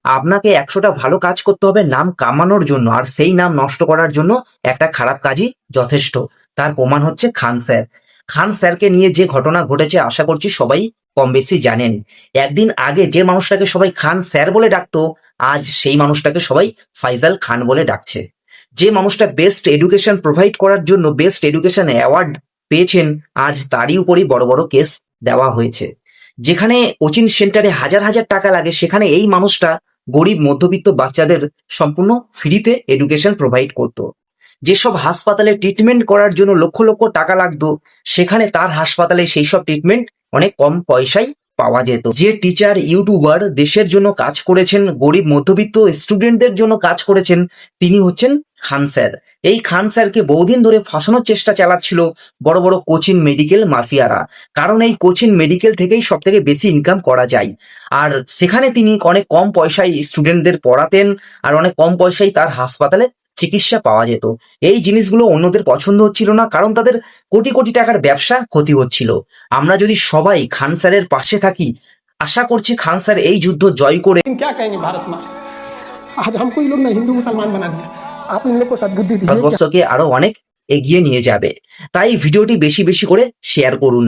আপনাকে 100টা ভালো কাজ করতে হবে নাম কামানোর জন্য, আর সেই নাম নষ্ট করার জন্য একটা খারাপ কাজই যথেষ্ট। তার প্রমাণ হচ্ছে খান স্যার। খান স্যারকে নিয়ে যে ঘটনা ঘটেছে আশা করছি সবাই কম বেশি জানেন। একদিন আগে যে মানুষটাকে সবাই খান স্যার বলে ডাকতো, আজ সেই মানুষটাকে সবাই ফাইজাল খান বলে ডাকছে। যে মানুষটা বেস্ট এডুকেশন প্রোভাইড করার জন্য বেস্ট এডুকেশন অ্যাওয়ার্ড পেয়েছেন, আজ তারই উপরই বড় বড় কেস দেওয়া হয়েছে। যেখানে কোচিং সেন্টারে হাজার হাজার টাকা লাগে, সেখানে এই মানুষটা গরিব মধ্যবিত্ত বাচ্চাদের সম্পূর্ণ ফ্রিতে এডুকেশন প্রোভাইড করত। যেসব হাসপাতালে ট্রিটমেন্ট করার জন্য লক্ষ লক্ষ টাকা লাগতো, সেখানে তার হাসপাতালে সেই সব ট্রিটমেন্ট অনেক কম পয়সায় পাওয়া যেত। যে টিচার ইউটিউবার দেশের জন্য কাজ করেছেন, গরিব মধ্যবিত্ত স্টুডেন্টদের জন্য কাজ করেছেন, তিনি হচ্ছেন খান স্যার। এই খান স্যারকে বহুদিন ধরে ফাঁসানোর চেষ্টা চালাচ্ছিল বড় বড় কোচিং মেডিকেল মাফিয়ারা, কারণ এই কোচিং মেডিকেল থেকেই সব থেকে বেশি ইনকাম করা যায়। আর সেখানে তিনি অনেক কম পয়সায় স্টুডেন্টদের পড়াতেন, আর অনেক কম পয়সায় তার হাসপাতালে চিকিৎসা পাওয়া যেত। এই জিনিসগুলো অন্যদের পছন্দ হচ্ছিল না, কারণ তাদের কোটি কোটি টাকার ব্যবসা ক্ষতি হচ্ছিল। আমরা যদি সবাই খান স্যারের পাশে থাকি, আশা করছি খান স্যার এই যুদ্ধ জয় করে क्या कहेंगे भारत माँ, आज हमको ये लोग ना हिंदू मुसलमान बना दिया। आप इन लोग को सद्बुद्धि दीजिए। ভারতবর্ষকে আরো অনেক এগিয়ে নিয়ে যাবে। তাই ভিডিওটি বেশি বেশি করে শেয়ার করুন।